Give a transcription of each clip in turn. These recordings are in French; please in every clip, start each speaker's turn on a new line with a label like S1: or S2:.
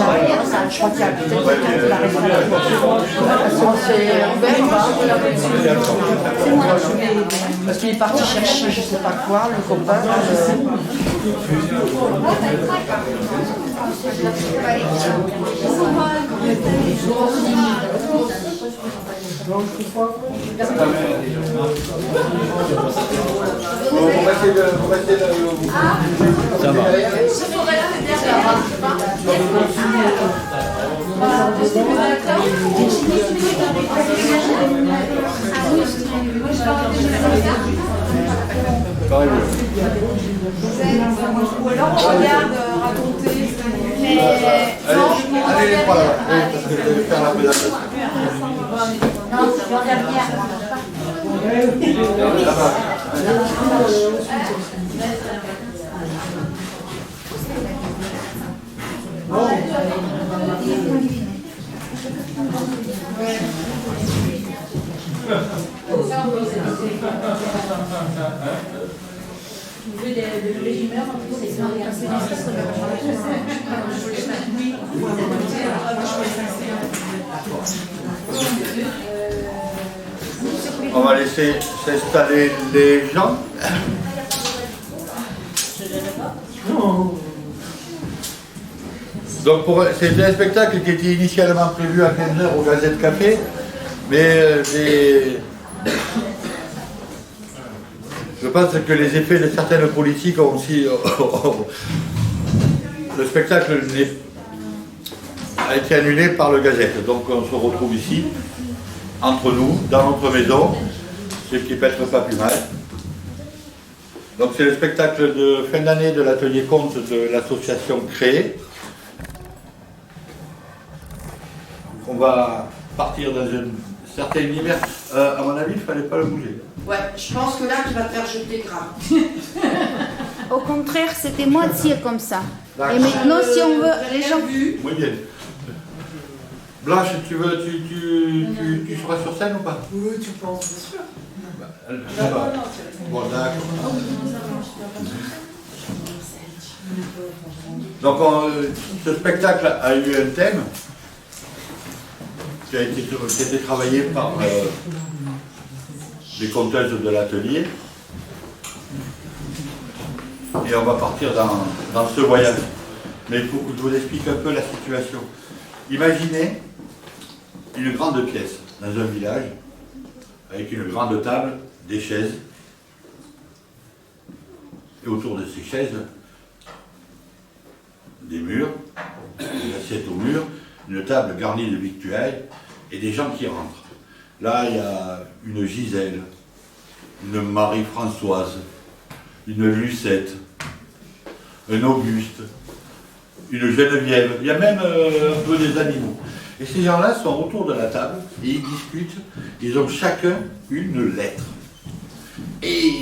S1: Je crois qu'il y a peut-être quelqu'un qui va rester à la voiture. C'est ouvert, c'est moi. Parce qu'il est parti chercher je sais pas quoi, le copain.
S2: Ça va.
S3: Ou alors on regarde raconter.
S4: Allez, les trois là, parce que je vais faire la présentation.
S1: Non, je regarde bien.
S3: Vous voulez le régimeur en plus, c'est
S4: On va laisser s'installer les gens. Donc c'était un spectacle qui était initialement prévu à 15h au Gazette Café, mais je pense que les effets de certaines politiques ont aussi... le spectacle a été annulé par le Gazette, donc on se retrouve ici, entre nous, dans notre maison, ce qui peut être pas plus mal. Donc c'est le spectacle de fin d'année de l'atelier conte de l'association Créer. On va partir dans une certaine lumière. À mon avis, il ne fallait pas le bouger.
S1: Ouais, je pense que là, tu vas te faire jeter grave.
S5: Au contraire, c'était moitié comme ça. Et maintenant, si on veut, les gens...
S4: Muy bien. Blanche, tu seras sur scène ou pas?
S1: Oui, tu penses, bien sûr.
S4: Ça va. Bon, d'accord. Donc, ce spectacle a eu un thème qui a été travaillé par les conteuses de l'atelier. Et on va partir dans ce voyage. Mais il faut que je vous explique un peu la situation. Imaginez une grande pièce dans un village, avec une grande table, des chaises, et autour de ces chaises, des murs, des assiettes au mur, une table garnie de victuailles, et des gens qui rentrent. Là, il y a une Gisèle, une Marie-Françoise, une Lucette, un Auguste, une Geneviève, il y a même un peu des animaux. Et ces gens-là sont autour de la table et ils discutent, ils ont chacun une lettre. Et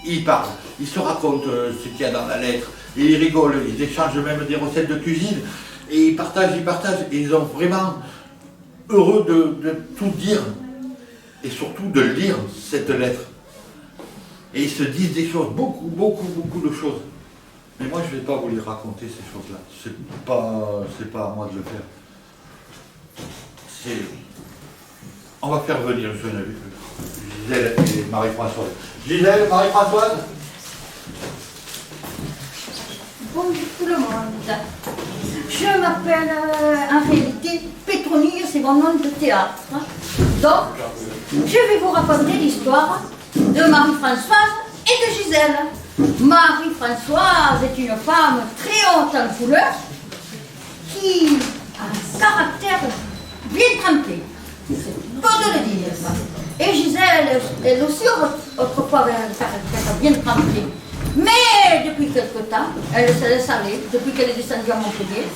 S4: ils parlent, ils se racontent ce qu'il y a dans la lettre, et ils rigolent, ils échangent même des recettes de cuisine, et ils partagent, et ils sont vraiment heureux de tout dire, et surtout de lire cette lettre. Et ils se disent des choses, beaucoup de choses. Mais moi, je ne vais pas vous les raconter, ces choses-là. C'est pas à moi de le faire. On va faire venir Gisèle et Marie-Françoise. Gisèle, Marie-Françoise.
S6: Bonjour tout le monde. Je m'appelle en réalité Pétronille, c'est mon nom de théâtre. Donc, je vais vous raconter l'histoire de Marie-Françoise et de Gisèle. Marie-Françoise est une femme très haute en couleur qui a un caractère bien trempé. C'est peu de le dire. Et Gisèle, elle aussi, autrefois, avait un caractère bien trempé. Mais depuis quelque temps, elle se laisse aller, depuis qu'elle est descendue à Montpellier,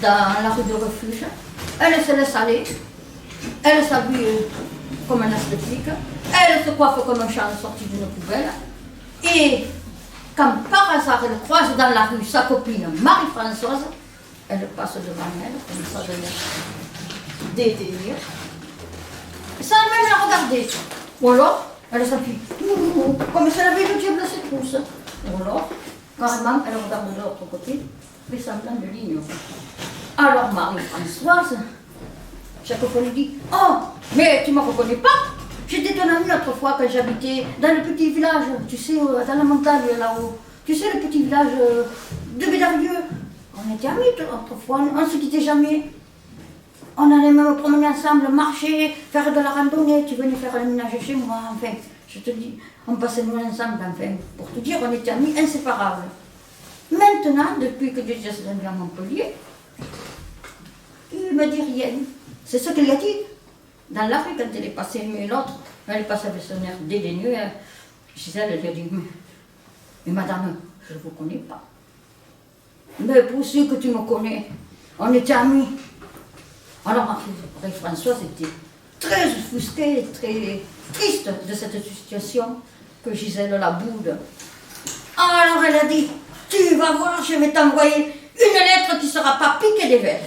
S6: dans la rue de Refuge, elle se laisse aller, elle s'habille comme un ascétique, elle se coiffe comme un chat sorti d'une poubelle, et quand par hasard elle croise dans la rue sa copine Marie-Françoise, elle passe devant elle, comme ça de des délires, sans même la regarder. Ou alors, elle s'appuie, comme si elle avait le diable à ses trousses. Ou alors, carrément, elle regarde de l'autre côté, fait semblant de l'ignorer. Alors Marie-Françoise, chaque fois, elle dit, oh, mais tu ne me reconnais pas? J'étais ton amie autrefois quand j'habitais dans le petit village, tu sais, dans la montagne là-haut. Tu sais, le petit village de Bédarieux. On était amis autrefois, on ne se quittait jamais. On allait même promener ensemble, marcher, faire de la randonnée. Tu venais faire le ménage chez moi, enfin, je te dis, on passait nous ensemble, enfin, pour te dire, on était amis inséparables. Maintenant, depuis que Dieu s'est venu à Montpellier, il ne me dit rien. C'est ce qu'il a dit. Dans la rue, quand elle est passée, mais l'autre, elle est passée avec son air dédaigneux. Gisèle, elle lui a dit, mais madame, je ne vous connais pas. Mais pour ceux que tu me connais, on était amis. Alors Marie-Françoise était très offusquée, très triste de cette situation que Gisèle la boude. Alors elle a dit, tu vas voir, je vais t'envoyer une lettre qui ne sera pas piquée des vers.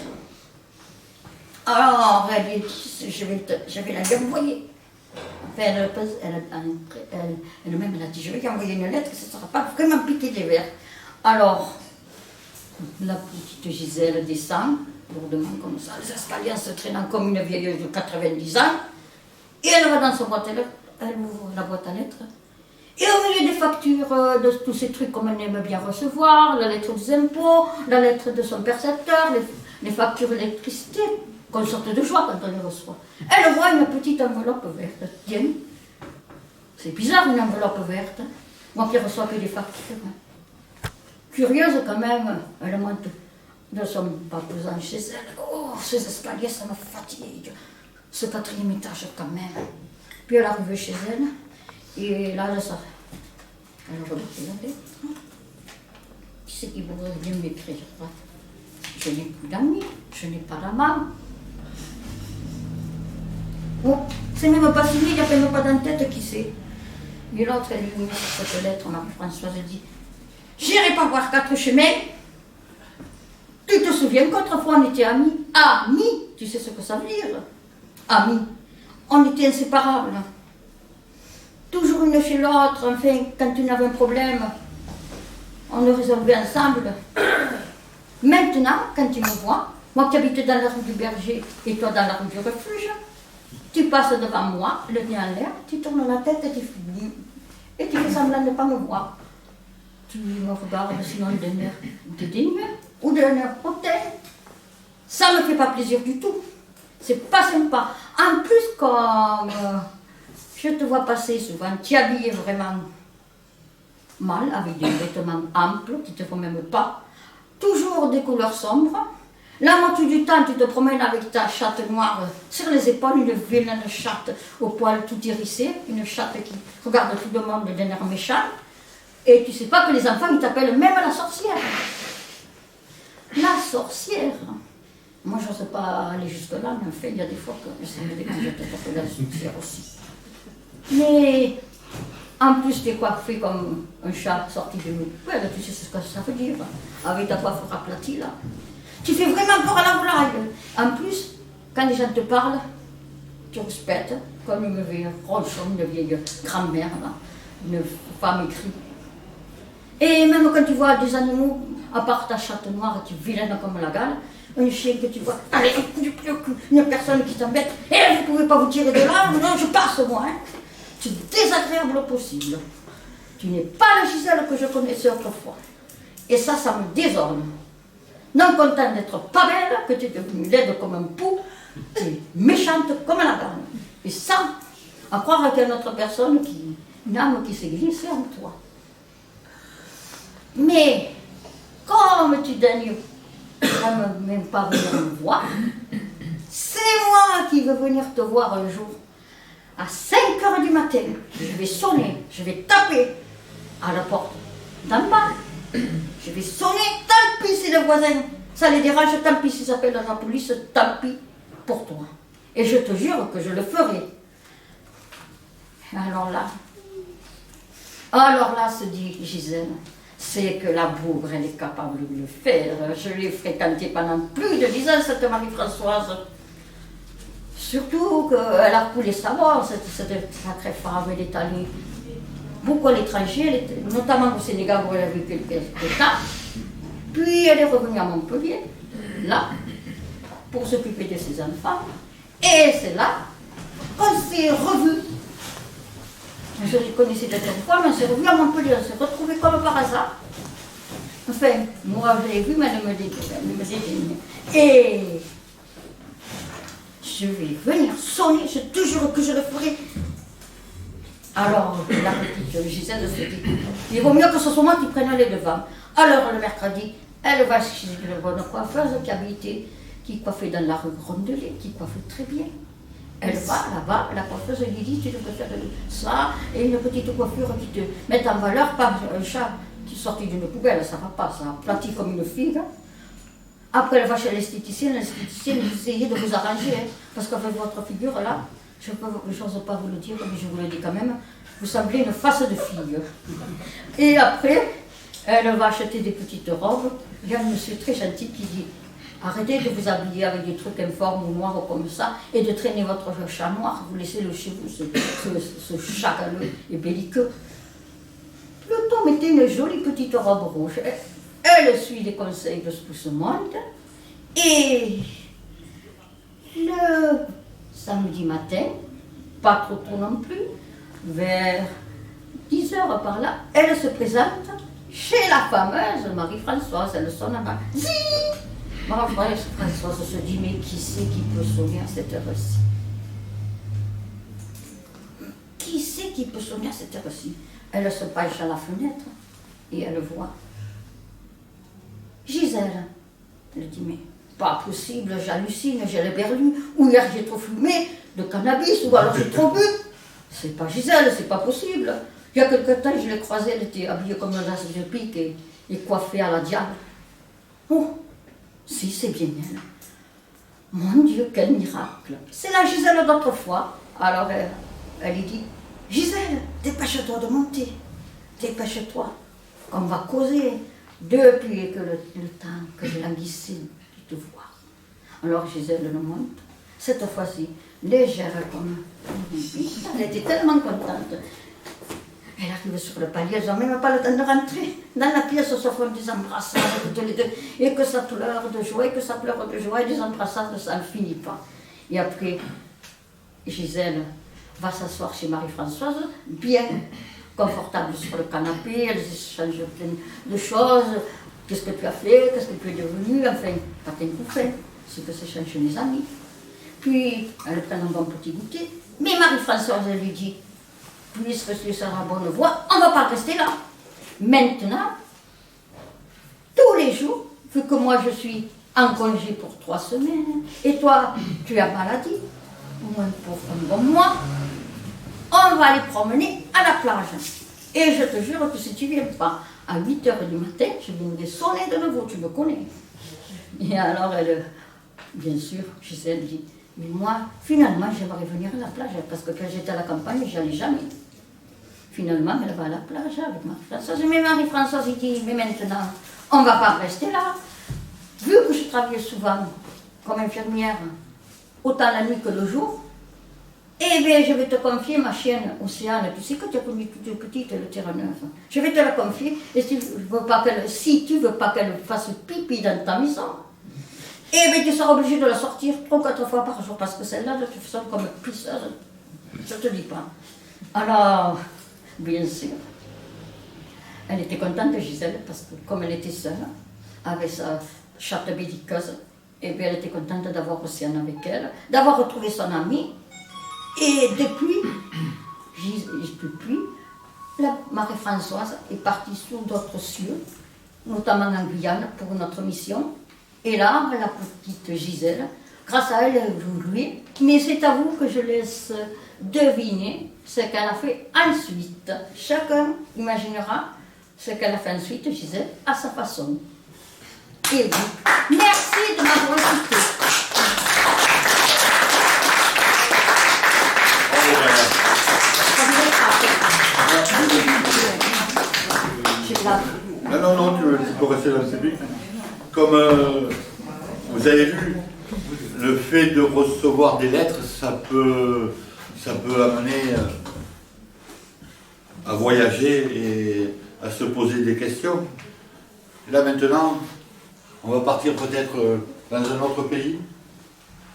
S6: Alors elle dit, je vais la lui envoyer. Enfin, elle-même, elle a dit, je vais lui envoyer une lettre, que ce ne sera pas vraiment piqué des vers. Alors, la petite Gisèle descend, lourdement comme ça, les escaliers en se traînant comme une vieille de 90 ans, et elle va dans sa boîte à lettres, elle ouvre la boîte à lettres, et au milieu des factures, de tous ces trucs qu'on aime bien recevoir, la lettre des impôts, la lettre de son percepteur, les factures d'électricité, qu'on sorte de joie quand on les reçoit. Elle voit une petite enveloppe verte. Tiens, c'est bizarre une enveloppe verte. Moi qui reçois que des factures. Curieuse quand même, elle monte de son parcours chez elle. Oh, ces escaliers, ça me fatigue. Ce 4e étage quand même. Puis elle arrive chez elle, et là, elle regarde la lettre. Qui c'est qui voudrait bien m'écrire? Je n'ai plus d'amis, je n'ai pas d'amant. Oh, c'est même pas signé, il n'y a même pas dans tête qui c'est. Et l'autre, elle lui met sur cette lettre, Marie-Françoise, elle dit, j'irai pas voir 4 chemins. Tu te souviens qu'autrefois on était amis? Amis, tu sais ce que ça veut dire? Amis. On était inséparables. Toujours une chez l'autre, enfin, quand tu avais un problème, on le résolvait ensemble. Maintenant, quand tu me vois, moi qui habite dans la rue du Berger et toi dans la rue du Refuge, tu passes devant moi, le nez en l'air, tu tournes la tête et tu fais semblant de ne pas me voir. Tu me regardes sinon d'un air dédaigneux ou d'un air hautain. Ça ne me fait pas plaisir du tout. C'est pas sympa. En plus, comme je te vois passer souvent, tu es habillé vraiment mal, avec des vêtements amples qui ne te font même pas. Toujours des couleurs sombres. La moitié du temps, tu te promènes avec ta chatte noire sur les épaules, une vilaine chatte au poil tout hérissé, une chatte qui regarde tout le monde d'un air méchant. Et tu sais pas que les enfants, ils t'appellent même la sorcière. La sorcière. Moi, je ne sais pas aller jusque-là, mais en fait, il y a des fois que ça me dérange de t'appeler la sorcière aussi. Mais en plus, tu es coiffé comme un chat sorti de poubelle, tu sais ce que ça veut dire, avec ta coiffure aplatie là. Tu fais vraiment peur à la blague. En plus, quand les gens te parlent, tu respectes, comme une vieille ronchonne, une vieille grand-mère, une femme écrite. Et même quand tu vois des animaux, à part ta chatte noire, tu vilaine comme la gale, un chien que tu vois, allez, une personne qui t'embête, et vous ne pouvez pas vous tirer de là, non, je passe moi. Hein. Tu es désagréable au possible. Tu n'es pas la Gisèle que je connaissais autrefois. Et ça me désordre. Non content d'être pas belle, que tu es devenue laide comme un pou, tu es méchante comme la gamme. Et ça, à croire qu'il y a une autre personne, une âme qui s'est glissée en toi. Mais, comme tu daignes même pas venir me voir, c'est moi qui veux venir te voir un jour. À 5 h du matin, je vais sonner, je vais taper à la porte d'en bas. Je vais sonner, tant pis si le voisin, ça les dérange, tant pis s'ils appellent la police, tant pis pour toi. Et je te jure que je le ferai. Alors là, se dit Gisèle, c'est que la bougre, elle est capable de le faire. Je l'ai fréquentée pendant plus de 10 ans, cette Marie-Françoise. Surtout qu'elle a coulé sa mort, cette sacrée femme, elle est allée beaucoup à l'étranger, notamment au Sénégal où elle a vécu quelques temps. Puis elle est revenue à Montpellier, là, pour s'occuper de ses enfants. Et c'est là qu'on s'est revus. On se connaissait déjà une fois, mais on s'est revus à Montpellier, on s'est retrouvés comme par hasard. Enfin, moi je l'ai vu, mais elle me désigne. Et je vais venir sonner, je te jure que je le ferai. Alors, la petite Gisèle se dit, il vaut mieux que ce soit moi qui prenne les devants. Alors, le mercredi, elle va chez une bonne coiffeuse qui coiffait dans la rue Grondelet, qui coiffait très bien. Elle va là-bas, la coiffeuse lui dit, tu peux faire ça, et une petite coiffure qui te met en valeur, pas un chat qui sortit d'une poubelle, ça va pas, ça aplatit comme une figue. Après, elle va chez l'esthéticienne essayez de vous arranger, hein, parce qu'avec votre figure là, je n'ose pas vous le dire, mais je vous le dis quand même, vous semblez une face de fille. Et après, elle va acheter des petites robes. Il y a un monsieur très gentil qui dit, arrêtez de vous habiller avec des trucs informes ou noirs comme ça, et de traîner votre chat noir, vous laissez le chez vous, ce chat galeux et belliqueux. Le Tom mettait une jolie petite robe rouge. Elle suit les conseils de tout ce monde, et le samedi matin, pas trop tôt non plus, vers 10h par là, elle se présente chez la fameuse Marie-Françoise, elle sonne à Zing. Marie-Françoise se dit, mais qui c'est qui peut sonner à cette heure-ci? Qui c'est qui peut sonner à cette heure-ci? Elle se penche à la fenêtre et elle voit Gisèle. Elle dit, mais pas possible, j'hallucine, j'ai le berlu, ou hier j'ai trop fumé de cannabis, ou alors j'ai trop bu. C'est pas Gisèle, c'est pas possible. Il y a quelque temps, je l'ai croisée, elle était habillée comme un as de pique et coiffée à la diable. Oh, si, c'est bien elle. Mon Dieu, quel miracle. C'est la Gisèle d'autrefois. Alors elle lui dit, Gisèle, dépêche-toi de monter. Dépêche-toi. On va causer. Depuis que le temps que je languissais de te voir. Alors Gisèle le monte. Cette fois-ci, légère comme elle était tellement contente. Elle arrive sur le palier, elles n'ont même pas le temps de rentrer. Dans la pièce, se font des embrassades toutes les deux. Et que ça pleure de joie, et que ça pleure de joie, et des embrassades, ça ne finit pas. Et après, Gisèle va s'asseoir chez Marie-Françoise, bien confortable sur le canapé, elles échangent plein de choses. Qu'est-ce que tu as fait? Qu'est-ce que tu es devenu? Enfin, pas t'en coupé, c'est que s'échangent chez les amis. Puis, elle prend un bon petit goûter. Mais Marie-Françoise, elle lui dit, puisque tu seras à bonne voie, on ne va pas rester là. Maintenant, tous les jours, vu que moi je suis en congé pour 3 semaines, et toi, tu as maladie, au moins pour un bon mois, on va aller promener à la plage. Et je te jure que si tu ne viens pas à 8h du matin, je viendrai sonner de nouveau, tu me connais. Et alors elle, bien sûr, Gisèle dit, mais moi, finalement, j'aimerais venir à la plage, parce que quand j'étais à la campagne, je n'allais jamais. Finalement, elle va à la plage avec Marie-Françoise. Mais Marie-Françoise, il dit, mais maintenant, on ne va pas rester là. Vu que je travaille souvent comme infirmière, autant la nuit que le jour, eh bien, je vais te confier ma chienne Océane. Tu sais que tu as connu toute petite, le Terre-Neuve. Je vais te la confier. Et si tu ne veux pas qu'elle fasse pipi dans ta maison, eh bien, tu seras obligé de la sortir 3 ou 4 fois par jour. Parce que celle-là, de toute façon, comme pisseuse, je ne te dis pas. Alors, bien sûr, elle était contente de Gisèle, parce que comme elle était seule, avec sa chatte belliqueuse, eh bien, elle était contente d'avoir Océane avec elle, d'avoir retrouvé son amie. Et depuis, la Marie-Françoise est partie sur d'autres cieux, notamment en Guyane, pour notre mission. Et là, la petite Gisèle, grâce à elle, elle évolue. Mais c'est à vous que je laisse deviner ce qu'elle a fait ensuite. Chacun imaginera ce qu'elle a fait ensuite, Gisèle, à sa façon. Et vous, merci de m'avoir écouté.
S4: Non, tu peux rester dans le public. Comme vous avez vu, le fait de recevoir des lettres, ça peut amener à voyager et à se poser des questions. Là maintenant, on va partir peut-être dans un autre pays.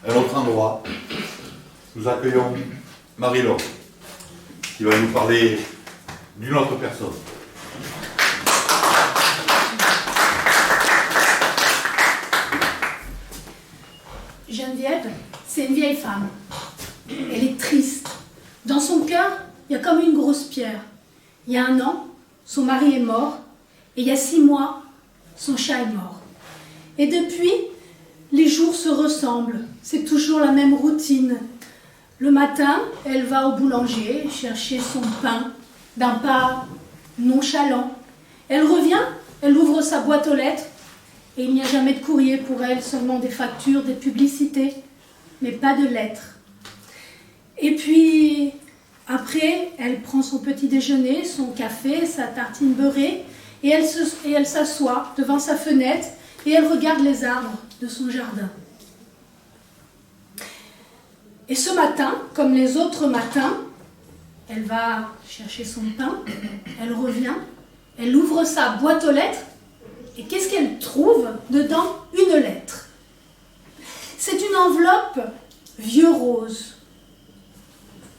S4: un autre endroit, nous accueillons Marie-Laure, qui va nous parler d'une autre personne.
S2: Geneviève, c'est une vieille femme. Elle est triste. Dans son cœur, il y a comme une grosse pierre. Il y a 1 an, son mari est mort. Et il y a 6 mois, son chat est mort. Et depuis, les jours se ressemblent. C'est toujours la même routine. Le matin, elle va au boulanger chercher son pain d'un pas nonchalant. Elle revient, elle ouvre sa boîte aux lettres. Et il n'y a jamais de courrier pour elle, seulement des factures, des publicités, mais pas de lettres. Et puis, après, elle prend son petit déjeuner, son café, sa tartine beurrée, et elle s'assoit devant sa fenêtre et elle regarde les arbres de son jardin. Et ce matin, comme les autres matins, elle va chercher son pain, elle revient, elle ouvre sa boîte aux lettres, et qu'est-ce qu'elle trouve dedans? Une lettre. C'est une enveloppe vieux rose.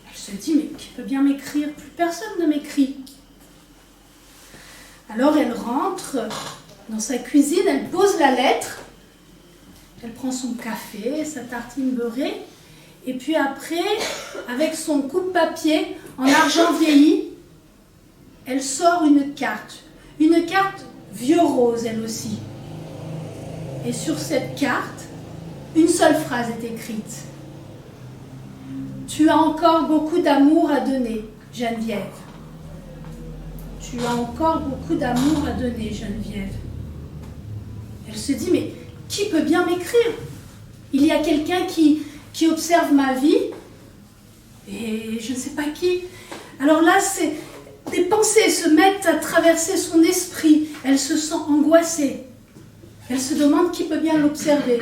S2: Elle se dit, mais qui peut bien m'écrire? Plus personne ne m'écrit. Alors elle rentre dans sa cuisine, elle pose la lettre, elle prend son café, sa tartine beurrée, et puis après, avec son coupe-papier en argent vieilli, elle sort une carte vieux rose elle aussi. Et sur cette carte, une seule phrase est écrite. Tu as encore beaucoup d'amour à donner, Geneviève. Tu as encore beaucoup d'amour à donner, Geneviève. Elle se dit, mais qui peut bien m'écrire? Il y a quelqu'un qui observe ma vie, et je ne sais pas qui. Alors là, des pensées se mettent à traverser son esprit. Elle se sent angoissée. Elle se demande qui peut bien l'observer.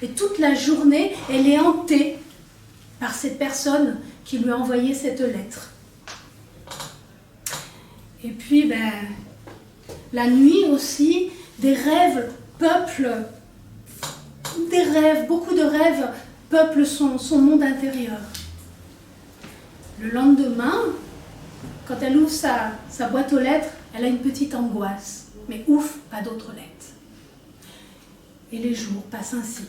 S2: Et toute la journée, elle est hantée par cette personne qui lui a envoyé cette lettre. Et puis, la nuit aussi, des rêves peuplent, beaucoup de rêves peuplent son monde intérieur. Le lendemain, quand elle ouvre sa boîte aux lettres, elle a une petite angoisse. Mais ouf, pas d'autres lettres. Et les jours passent ainsi.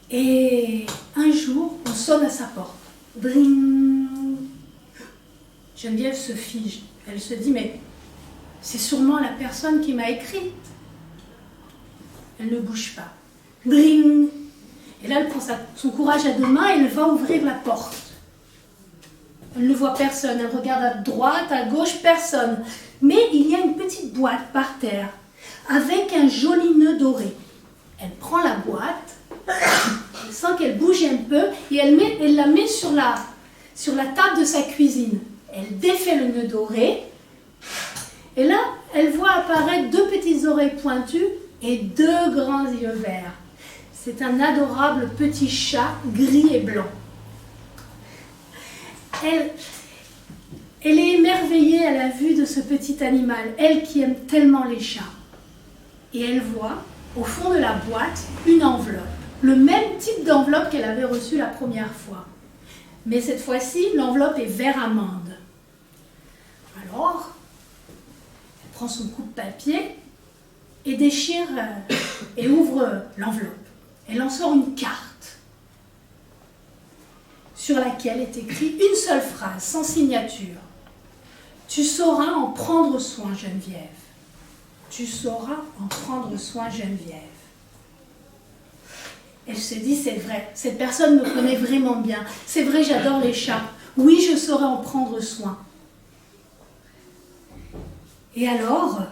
S2: Et un jour, on sonne à sa porte. Bring. Geneviève se fige. Elle se dit, mais c'est sûrement la personne qui m'a écrit. Elle ne bouge pas. Bring. Et là, elle prend son courage à 2 mains et elle va ouvrir la porte. Elle ne voit personne. Elle regarde à droite, à gauche, personne. Mais il y a une petite boîte par terre avec un joli nœud doré. Elle prend la boîte, elle sent qu'elle bouge un peu et elle la met sur la table de sa cuisine. Elle défait le nœud doré et là, elle voit apparaître 2 petites oreilles pointues et 2 grands yeux verts. C'est un adorable petit chat gris et blanc. Elle est émerveillée à la vue de ce petit animal, elle qui aime tellement les chats. Et elle voit, au fond de la boîte, une enveloppe. Le même type d'enveloppe qu'elle avait reçue la première fois. Mais cette fois-ci, l'enveloppe est vert amande. Alors, elle prend son coupe-papier et déchire et ouvre l'enveloppe. Elle en sort une carte sur laquelle est écrite une seule phrase, sans signature. Tu sauras en prendre soin, Geneviève. Tu sauras en prendre soin, Geneviève. Elle se dit, c'est vrai, cette personne me connaît vraiment bien. C'est vrai, j'adore les chats. Oui, je saurai en prendre soin. Et alors,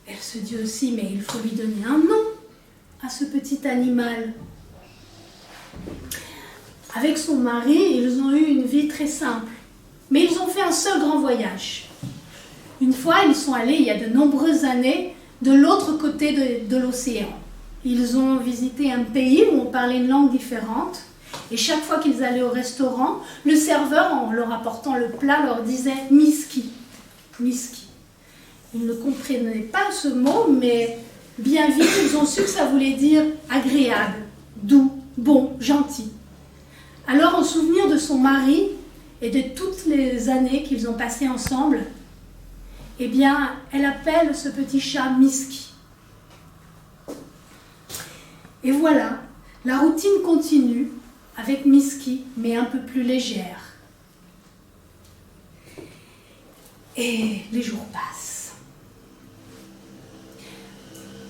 S2: elle se dit aussi, mais il faut lui donner un nom à ce petit animal. Avec son mari, ils ont eu une vie très simple. Mais ils ont fait un seul grand voyage. Une fois, ils sont allés, il y a de nombreuses années, de l'autre côté de l'océan. Ils ont visité un pays où on parlait une langue différente. Et chaque fois qu'ils allaient au restaurant, le serveur, en leur apportant le plat, leur disait « miski ». Miski. Ils ne comprenaient pas ce mot, mais Bien vite, ils ont su que ça voulait dire agréable, doux, bon, gentil. Alors, en souvenir de son mari et de toutes les années qu'ils ont passées ensemble, eh bien, elle appelle ce petit chat Miski. Et voilà, la routine continue avec Miski, mais un peu plus légère. Et les jours passent.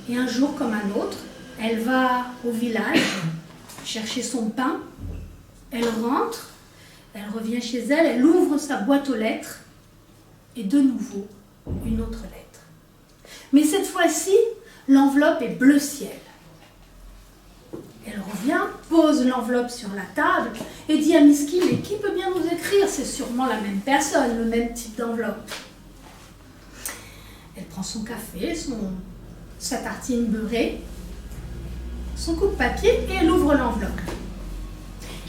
S2: Et un jour comme un autre, elle va au village chercher son pain. Elle rentre, elle revient chez elle, elle ouvre sa boîte aux lettres et de nouveau une autre lettre. Mais cette fois-ci, l'enveloppe est bleu ciel. Elle revient, pose l'enveloppe sur la table et dit à Miski, mais qui peut bien nous écrire? C'est sûrement la même personne, le même type d'enveloppe. Elle prend son café, sa tartine beurrée, son coup de papier et elle ouvre l'enveloppe.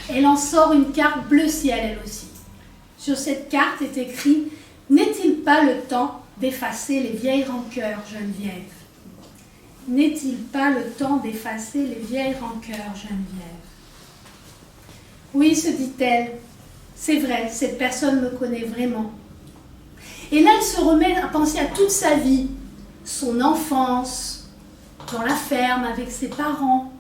S2: Elle en sort une carte bleu ciel, elle aussi. Sur cette carte est écrit « N'est-il pas le temps d'effacer les vieilles rancœurs, Geneviève ? N'est-il pas le temps d'effacer les vieilles rancœurs, Geneviève ?» Oui, se dit-elle, c'est vrai, cette personne me connaît vraiment. Et là, elle se remet à penser à toute sa vie, son enfance, dans la ferme avec ses parents,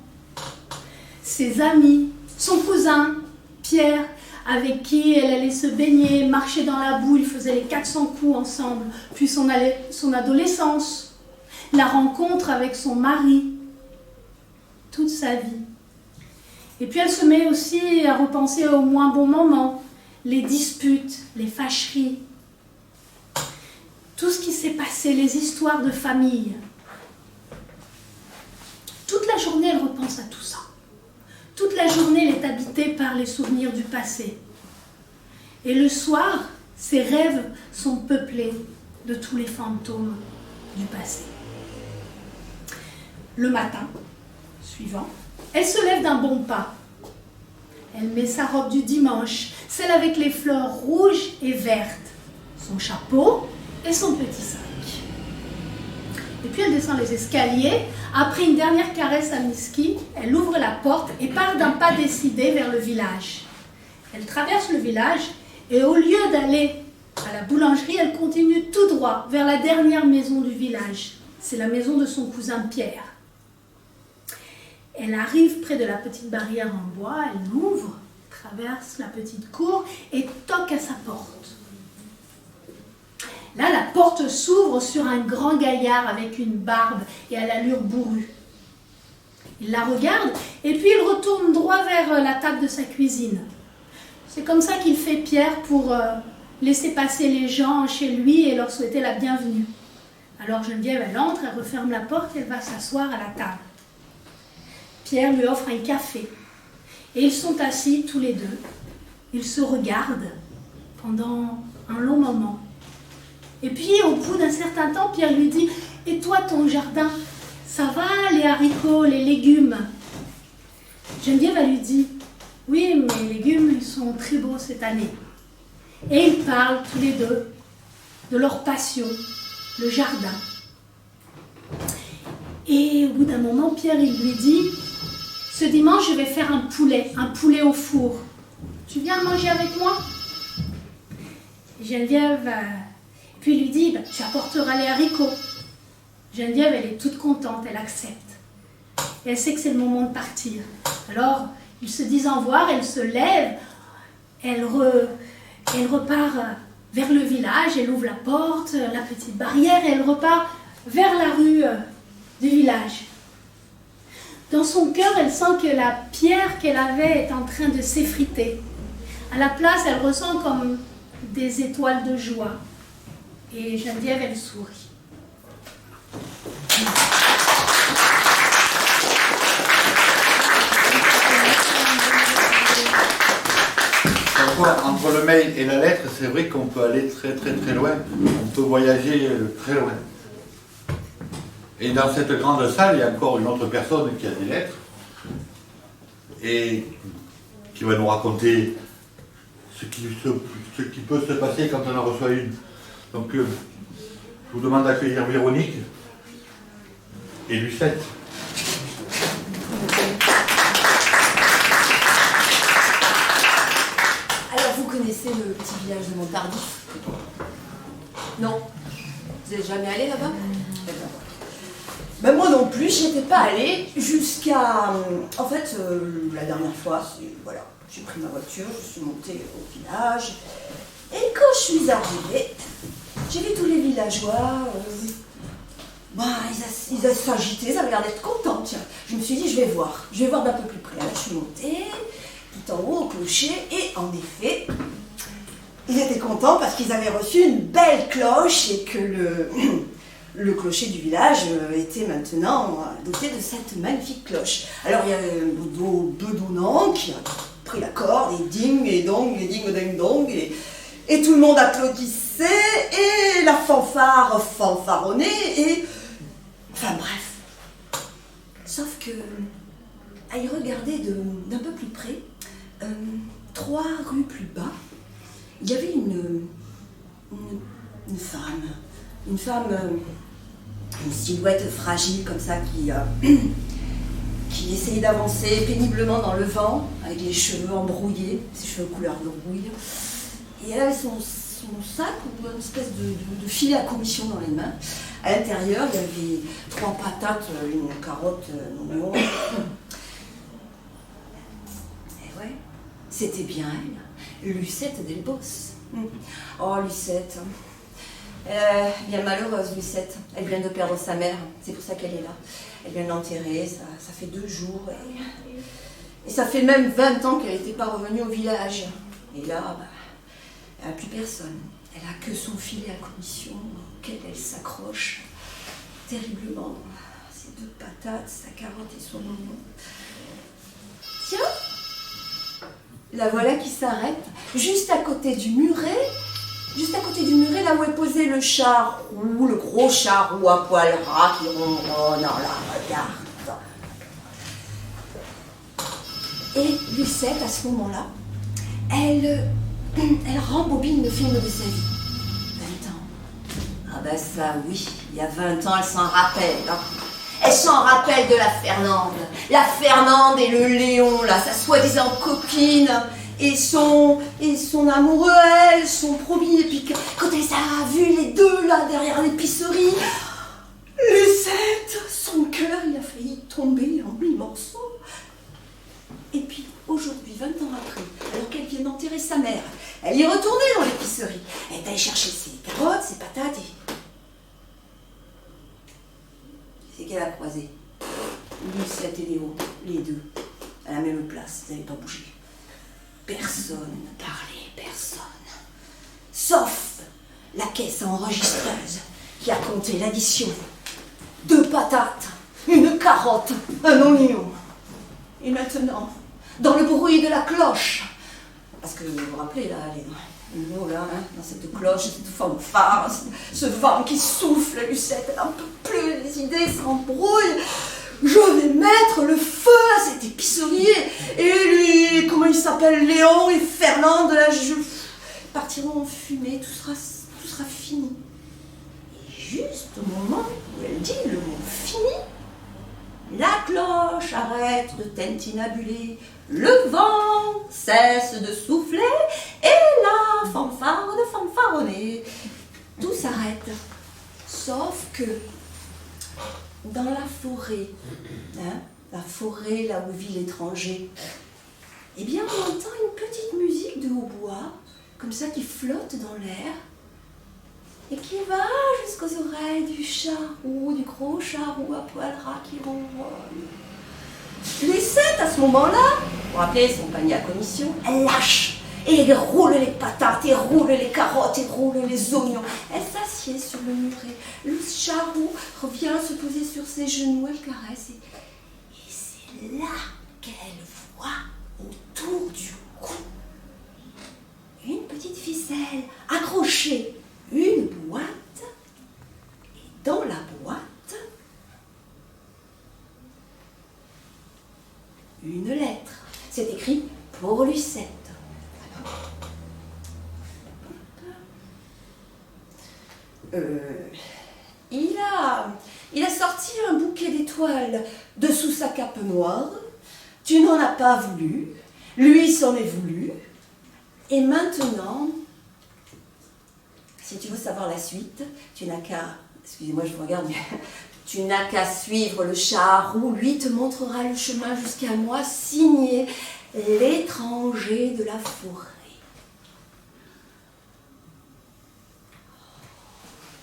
S2: ses amis, son cousin, Pierre, avec qui elle allait se baigner, marcher dans la boue, ils faisaient les 400 coups ensemble, puis son adolescence, la rencontre avec son mari, toute sa vie. Et puis elle se met aussi à repenser aux moins bons moments, les disputes, les fâcheries, tout ce qui s'est passé, les histoires de famille. Toute la journée, elle repense à tout ça. Toute la journée, elle est habitée par les souvenirs du passé. Et le soir, ses rêves sont peuplés de tous les fantômes du passé. Le matin suivant, elle se lève d'un bon pas. Elle met sa robe du dimanche, celle avec les fleurs rouges et vertes, son chapeau et son petit sac. Et puis elle descend les escaliers. Après une dernière caresse à Miski, elle ouvre la porte et part d'un pas décidé vers le village. Elle traverse le village et au lieu d'aller à la boulangerie, elle continue tout droit vers la dernière maison du village. C'est la maison de son cousin Pierre. Elle arrive près de la petite barrière en bois, elle l'ouvre, traverse la petite cour et toque à sa porte. Là, la porte s'ouvre sur un grand gaillard avec une barbe et à l'allure bourrue. Il la regarde et puis il retourne droit vers la table de sa cuisine. C'est comme ça qu'il fait Pierre pour laisser passer les gens chez lui et leur souhaiter la bienvenue. Alors Geneviève, elle entre, elle referme la porte et elle va s'asseoir à la table. Pierre lui offre un café et ils sont assis tous les deux. Ils se regardent pendant un long moment. Et puis, au bout d'un certain temps, Pierre lui dit « Et toi, ton jardin, ça va, les haricots, les légumes ?» Geneviève, elle lui dit « Oui, mes légumes, ils sont très beaux cette année. » Et ils parlent tous les deux de leur passion, le jardin. Et au bout d'un moment, Pierre, il lui dit « Ce dimanche, je vais faire un poulet au four. Tu viens manger avec moi ?» Geneviève... Puis il lui dit, bah, tu apporteras les haricots. Geneviève, elle est toute contente, elle accepte. Et elle sait que c'est le moment de partir. Alors, ils se disent au revoir, elle se lève, elle repart vers le village, elle ouvre la porte, la petite barrière, et elle repart vers la rue du village. Dans son cœur, elle sent que la pierre qu'elle avait est en train de s'effriter. À la place, elle ressent comme des étoiles de joie. Et Geneviève, elle sourit.
S4: Parfois, entre le mail et la lettre, c'est vrai qu'on peut aller très très très loin. On peut voyager très loin. Et dans cette grande salle, il y a encore une autre personne qui a des lettres et qui va nous raconter ce qui peut se passer quand on en reçoit une. Donc, je vous demande d'accueillir Véronique. et Lucette.
S7: Alors, vous connaissez le petit village de Montardif? Non? Vous n'êtes jamais allé là-bas?
S8: Ben moi non plus, j'y étais pas allée jusqu'à... En fait, la dernière fois, voilà, j'ai pris ma voiture, je suis montée au village. Et quand je suis arrivée, j'ai vu tous les villageois. Ils s'agitaient, ils avaient l'air d'être contents. Tiens, je me suis dit, je vais voir d'un peu plus près. Alors, je suis montée tout en haut au clocher et en effet, ils étaient contents parce qu'ils avaient reçu une belle cloche et que le clocher du village était maintenant doté de cette magnifique cloche. Alors il y avait un bedouin qui a pris la corde et ding et dong et ding ding dong et tout le monde applaudissait et la fanfare fanfaronnait et... Enfin bref. Sauf que, à y regarder d'un peu plus près, 3 rues plus bas, il y avait une femme, une silhouette fragile comme ça qui essayait d'avancer péniblement dans le vent avec les cheveux embrouillés, ses cheveux couleur de rouille. Et elle avait son sac ou une espèce de filet à commission dans les mains. À l'intérieur, il y avait 3 patates, une carotte, un oignon. Et ouais, c'était bien elle, Lucette Delbos. Oh, Lucette. Bien malheureuse, Lucette. Elle vient de perdre sa mère, c'est pour ça qu'elle est là. Elle vient de l'enterrer, ça fait 2 jours. Et ça fait même 20 ans qu'elle n'était pas revenue au village. Et là, elle n'a plus personne. Elle n'a que son filet à commission, auquel elle s'accroche terriblement. Ses 2 patates, sa carotte et son oignon. Tiens, la voilà qui s'arrête, juste à côté du muret. Juste à côté du muret, là où est posé le charroux, le gros charroux à poil ras qui ronronne en la regardant. Et Lucette, à ce moment-là, elle rembobine le film de sa vie. 20 ans. Ah ben ça, oui, il y a 20 ans, elle s'en rappelle. Hein. Elle s'en rappelle de la Fernande. La Fernande et le Léon, là, sa soi-disant copine. Et son amoureux, elle, son promis. Et puis quand elle a vu les deux là derrière l'épicerie, Lucette, son cœur, il a failli tomber en 1000 morceaux. Et puis aujourd'hui, 20 ans après, alors qu'elle vient d'enterrer sa mère, elle y est retournée dans l'épicerie. Elle est allée chercher ses carottes, ses patates et... C'est qu'elle a croisé Lucette et Léo, les deux, à la même place, ils n'avaient pas bougé. Personne ne parlait, personne. Sauf la caisse enregistreuse qui a compté l'addition. 2 patates, une carotte, un oignon. Et maintenant, dans le bruit de la cloche, parce que vous vous rappelez là, les mots là, hein, dans cette cloche, cette fanfare, ce vent qui souffle, Lucette, elle n'en peut plus, les idées s'embrouillent. Je vais mettre le feu à cette épicerie et lui, comment il s'appelle, Léon et Fernande, là, partiront en fumée, tout sera fini. Et juste au moment où elle dit le mot fini, la cloche arrête de tintinabuler, le vent cesse de souffler et la fanfare de fanfaronner. Tout s'arrête, sauf que dans la forêt, hein, la forêt là où vit l'étranger, eh bien on entend une petite musique de hautbois, comme ça qui flotte dans l'air, et qui va jusqu'aux oreilles du charroux, du gros charroux à poil ras qui ronronne. Lucette, à ce moment-là, vous vous rappelez son panier à commission, elle lâche, et elle roule les patates, et roule les carottes, et roule les oignons. Elle s'assied sur le muret. Le charroux revient se poser sur ses genoux, elle caresse. Et c'est là qu'elle voit autour du cou une petite ficelle accrochée, une boîte. Et dans la boîte, une lettre. C'est écrit pour Lucette. Il a sorti un bouquet d'étoiles de sous sa cape noire. Tu n'en as pas voulu. Lui s'en est voulu. Et maintenant, si tu veux savoir la suite, tu n'as qu'à... Excusez-moi, je vous regarde, mais... Tu n'as qu'à suivre le charroux. Lui te montrera le chemin jusqu'à moi, signé l'étranger de la forêt.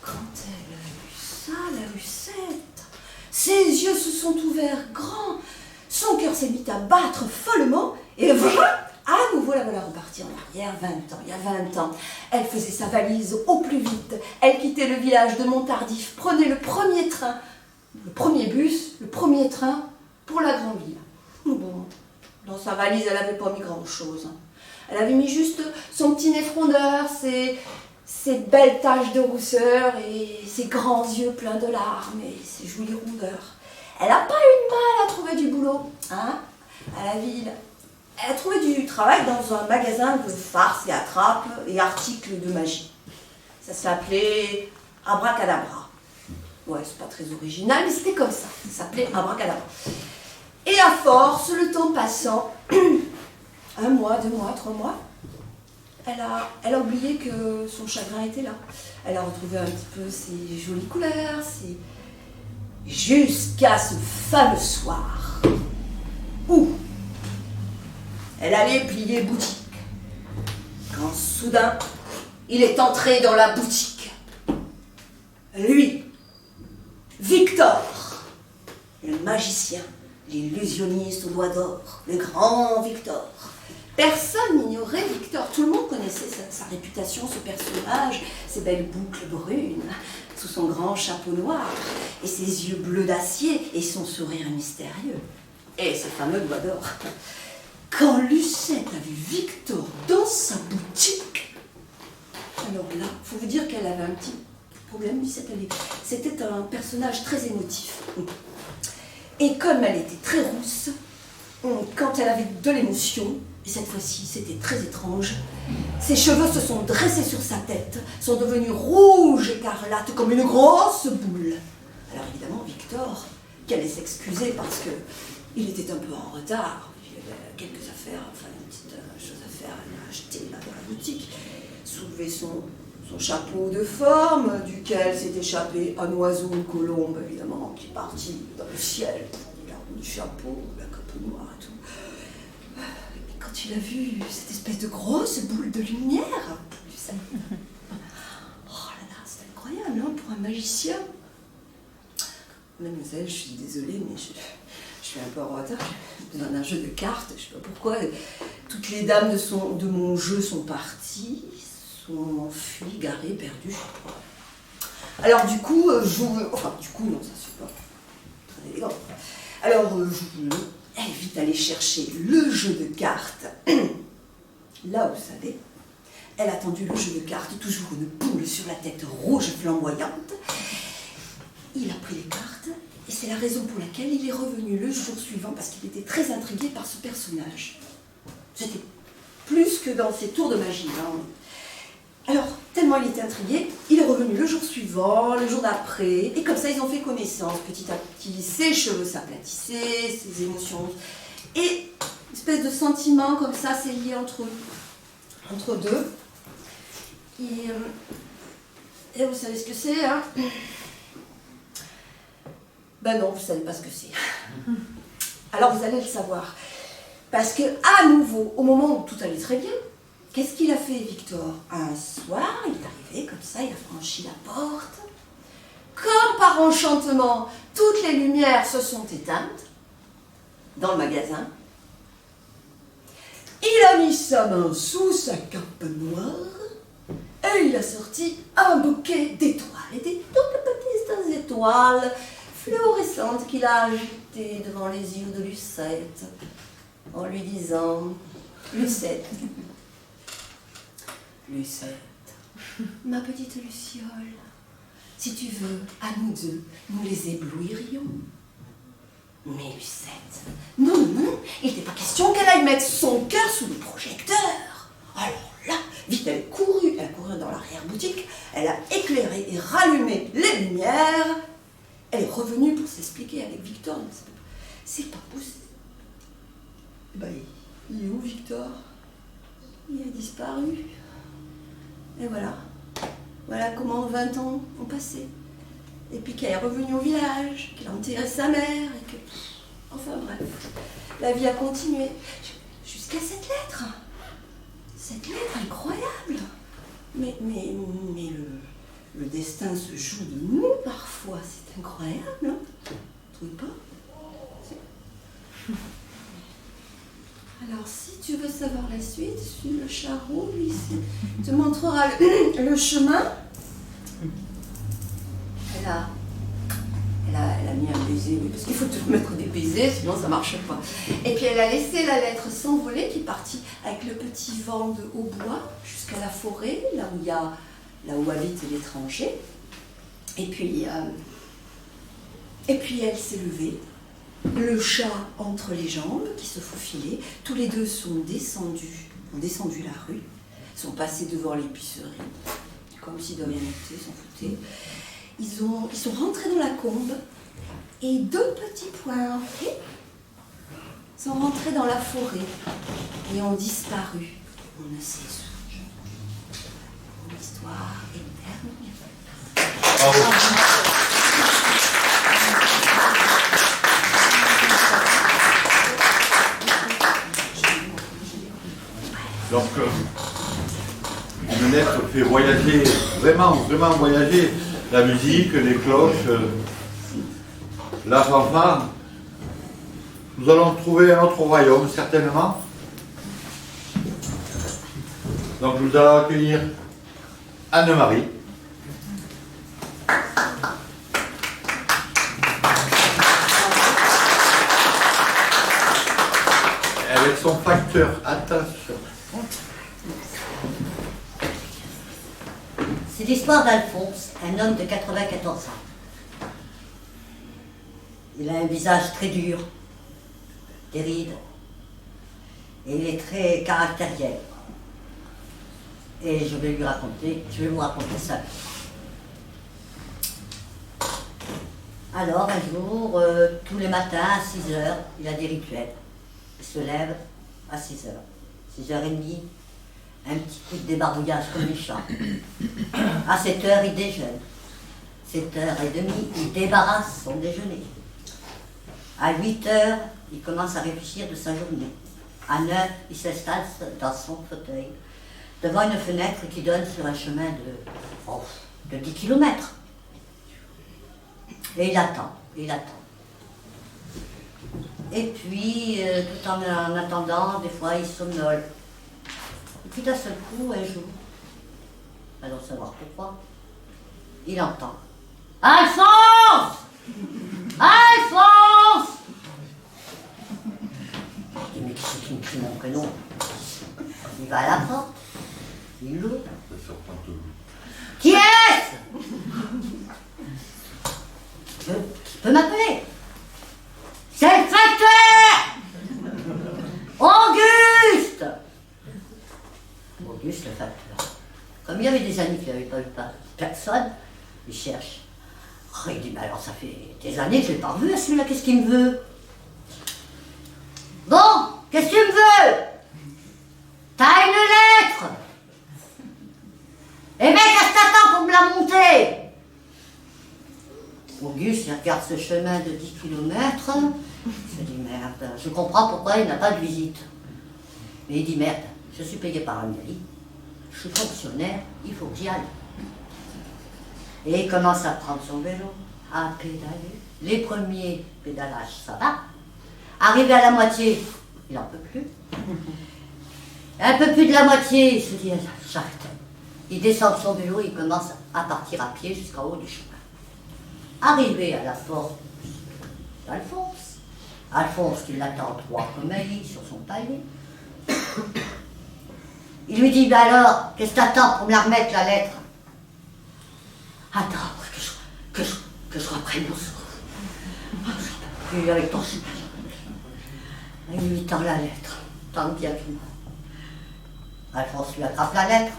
S8: Quand elle a vu ça, la Lucette, ses yeux se sont ouverts grands, son cœur s'est mis à battre follement, et voilà, à nouveau la voilà repartie en arrière, 20 ans, il y a 20 ans. Elle faisait sa valise au plus vite, elle quittait le village de Monttardif, prenait le premier train, le premier bus, le premier train pour la grande ville. Bon, dans sa valise, elle n'avait pas mis grand-chose. Elle avait mis juste son petit nez frondeur, ses belles taches de rousseur et ses grands yeux pleins de larmes et ses jolies rondeurs. Elle n'a pas eu de mal à trouver du boulot, hein, à la ville. Elle a trouvé du travail dans un magasin de farces et attrapes et articles de magie. Ça s'appelait Abracadabra. Ouais, c'est pas très original, mais c'était comme ça. Ça s'appelait Abracadabra. Et à force, le temps passant, 1 mois, 2 mois, 3 mois, elle a oublié que son chagrin était là. Elle a retrouvé un petit peu ses jolies couleurs, jusqu'à ce fameux soir où elle allait plier boutique. Quand soudain, il est entré dans la boutique. Lui, Victor, le magicien, l'illusionniste aux doigts d'or, le grand Victor. Personne n'ignorait Victor, tout le monde connaissait sa réputation, ce personnage, ses belles boucles brunes, sous son grand chapeau noir, et ses yeux bleus d'acier, et son sourire mystérieux, et ses fameux doigts d'or. Quand Lucette a vu Victor dans sa boutique, alors là, il faut vous dire qu'elle avait un petit problème, Lucette, c'était un personnage très émotif. Et comme elle était très rousse, quand elle avait de l'émotion, et cette fois-ci c'était très étrange, ses cheveux se sont dressés sur sa tête, sont devenus rouges écarlates comme une grosse boule. Alors évidemment Victor, qui allait s'excuser parce qu'il était un peu en retard, il avait quelques affaires, enfin une petite chose à faire, elle a acheté là dans la boutique, soulevé son chapeau de forme, duquel s'est échappé un oiseau, une colombe évidemment, qui est parti dans le ciel, il a du chapeau, la cape noire et tout. Et quand il a vu cette espèce de grosse boule de lumière, oh là là, c'est incroyable, hein, pour un magicien. Mademoiselle, je suis désolée, mais je suis un peu en retard, j'ai besoin d'un jeu de cartes, je ne sais pas pourquoi, toutes les dames de mon jeu sont parties, sont enfuies, garées, perdues, je sais pas. Alors du coup, enfin du coup non, ça c'est pas très élégant. Alors elle est vite allée chercher le jeu de cartes. Là, vous savez, elle a tendu le jeu de cartes, toujours une boule sur la tête rouge flamboyante. Il a pris les cartes, et c'est la raison pour laquelle il est revenu le jour suivant, parce qu'il était très intrigué par ce personnage. C'était plus que dans ses tours de magie. Hein. Alors, tellement il était intrigué, il est revenu le jour suivant, le jour d'après, et comme ça ils ont fait connaissance petit à petit, ses cheveux s'aplatissaient, ses émotions, et une espèce de sentiment comme ça s'est lié entre deux. Et vous savez ce que c'est, hein? Ben non, vous ne savez pas ce que c'est. Alors vous allez le savoir. Parce que à nouveau, au moment où tout allait très bien, qu'est-ce qu'il a fait, Victor? Un soir, il est arrivé comme ça, il a franchi la porte. Comme par enchantement, toutes les lumières se sont éteintes dans le magasin. Il a mis sa main sous sa cape noire et il a sorti un bouquet d'étoiles. Et des toutes petites étoiles fluorescentes qu'il a ajoutées devant les yeux de Lucette en lui disant « Lucette, Lucette, ma petite Luciole, si tu veux, à nous deux, nous les éblouirions. » Mais Lucette, non, il n'était pas question qu'elle aille mettre son cœur sous le projecteur. Alors là, vite, elle a couru dans l'arrière-boutique, elle a éclairé et rallumé les lumières, Elle est revenue pour s'expliquer avec Victor. C'est pas possible. Ben, il est où Victor? Il a disparu. Et voilà. Voilà comment 20 ans ont passé. Et puis qu'elle est revenue au village, qu'elle a enterré sa mère, et que... Enfin bref, la vie a continué. Jusqu'à cette lettre. Cette lettre incroyable. Mais le destin se joue de nous parfois. C'est incroyable, hein? Tu trouves pas? Alors, si tu veux savoir la suite, suis le charreau, lui, il te montrera le chemin. Elle a mis un baiser, oui, parce qu'il faut toujours mettre des baisers, sinon ça ne marche pas. Et puis elle a laissé la lettre s'envoler, qui est partie avec le petit vent de hautbois jusqu'à la forêt, là où habite l'étranger. Et puis elle s'est levée. Le chat entre les jambes, qui se faufilait. Tous les deux ont descendu la rue, sont passés devant l'épicerie, comme si de rien n'était, s'en foutaient. Ils sont rentrés dans la combe, et 2 petits points sont rentrés dans la forêt, et ont disparu. On ne sait où. Une histoire éternelle.
S4: Bravo. Donc, une lettre fait voyager, vraiment voyager la musique, les cloches, la fanfare. Nous allons trouver un autre royaume, certainement. Donc, nous allons accueillir Anne-Marie. Avec son facteur, attention.
S9: C'est l'histoire d'Alphonse, un homme de 94 ans. Il a un visage très dur, des rides, et il est très caractériel. Et je vais vous raconter ça. Alors, un jour, tous les matins à 6h, il a des rituels. Il se lève à 6h. 6h30, un petit coup de débarbouillage comme les chats. À 7h, il déjeune. 7h30, il débarrasse son déjeuner. À 8h, il commence à réfléchir de sa journée. À 9h, il s'installe dans son fauteuil, devant une fenêtre qui donne sur un chemin de 10 km. Et il attend. Et puis, tout en attendant, des fois, il somnole. Et puis d'un seul coup, un jour, allons savoir pourquoi, il entend « Alphonse ! Alphonse !» Il dit « Mais qui c'est qui me crie mon prénom ?» Il va à la porte, il l'ouvre. « Qui est-ce ? Qui peut m'appeler ? C'est le facteur ! Auguste !» Auguste, le facteur. Comme il y avait des années qu'il n'avait pas vu personne, il cherche. Oh, il dit, mais alors ça fait des années que je ne l'ai pas revu, celui-là, qu'est-ce qu'il me veut? Bon, qu'est-ce que tu me veux? T'as une lettre? Eh bien, qu'est-ce que t'attends pour me la monter? Auguste, il regarde ce chemin de 10 km, il se dit, merde, je comprends pourquoi il n'a pas de visite. Mais il dit, merde, je suis payé par la mairie, je suis fonctionnaire, il faut que j'y aille. Et il commence à prendre son vélo, à pédaler. Les premiers pédalages, ça va. Arrivé à la moitié, il n'en peut plus. Un peu plus de la moitié, il se dit, j'arrête. Il descend de son vélo, il commence à partir à pied jusqu'en haut du chemin. Arrivé à la porte d'Alphonse, Alphonse qui l'attend droit comme un lit sur son palier, il lui dit, bah alors, qu'est-ce que t'attends pour me la remettre, la lettre? Attends, que je reprenne mon souffle. Puis avec ton souffle, il lui tend la lettre, tant bien que mal. Alphonse lui attrape la lettre.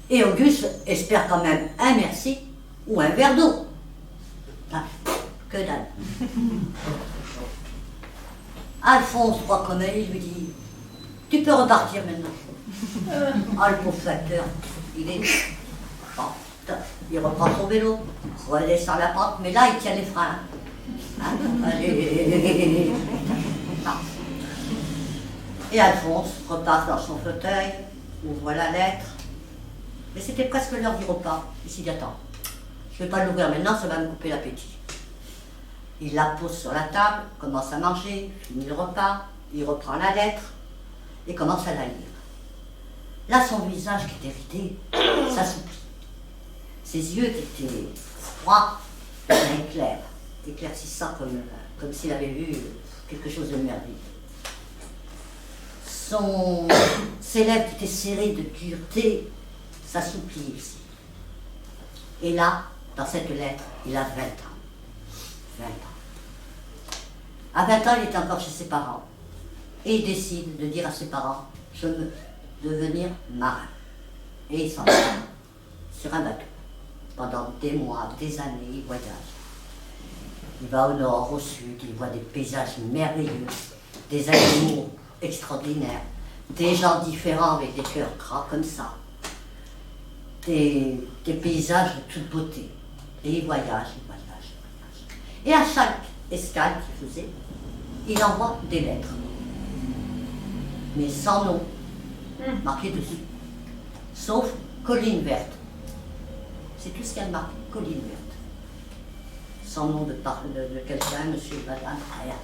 S9: Et Auguste espère quand même un merci ou un verre d'eau. Que dalle. Alphonse, droit comme elle, il lui dit, tu peux repartir maintenant. Ah, le pauvre facteur, il est... Bon, il reprend son vélo, redescend la pente, mais là, il tient les freins. Hein? Allez. Non. Et Alphonse repart dans son fauteuil, ouvre la lettre. Mais c'était presque l'heure du repas. Il s'y dit, attends, je ne vais pas l'ouvrir maintenant, ça va me couper l'appétit. Il la pose sur la table, commence à manger, finit le repas, il reprend la lettre et commence à la lire. Là, son visage qui était ridé s'assouplit. Ses yeux qui étaient froids deviennent clairs, éclaircissants comme s'il avait vu quelque chose de merveilleux. Ses lèvres qui étaient serrées de dureté s'assouplissent aussi. Et là, dans cette lettre, il a 20 ans. 20 ans. À 20 ans, il est encore chez ses parents. Et il décide de dire à ses parents, je veux devenir marin. Et il s'en va sur un bateau. Pendant des mois, des années, il voyage. Il va au nord, au sud, il voit des paysages merveilleux, des animaux extraordinaires, des gens différents avec des cœurs gras comme ça, des paysages de toute beauté. Et il voyage, il voyage, il voyage. Et à chaque escale qu'il faisait, il envoie des lettres, mais sans nom, marqué dessus, sauf colline verte. C'est tout ce qu'elle marque, colline verte. Sans nom de quelqu'un, monsieur, madame, rien.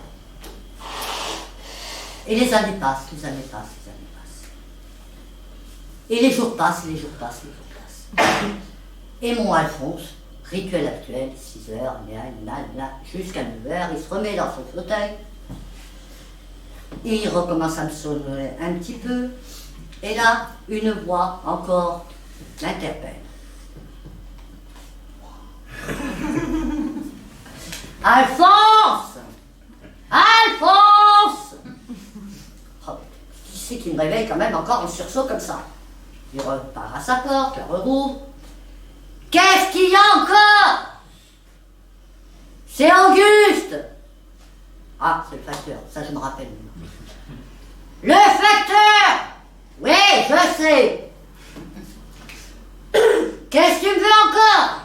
S9: Et les années passent, les années passent, les années passent. Et les jours passent, les jours passent, les jours passent. Et mon Alphonse, rituel actuel, 6 heures, jusqu'à 9 heures, il se remet dans son fauteuil. Et il recommence à me sonner un petit peu. Et là, une voix encore l'interpelle. Alphonse! Alphonse! Oh, qui c'est qui me réveille quand même encore en sursaut comme ça? Il repart à sa porte, la rouvre. Qu'est-ce qu'il y a encore? C'est Auguste! Ah, c'est le facteur, ça je me rappelle. Le facteur! Oui, je sais. Qu'est-ce que tu me veux encore?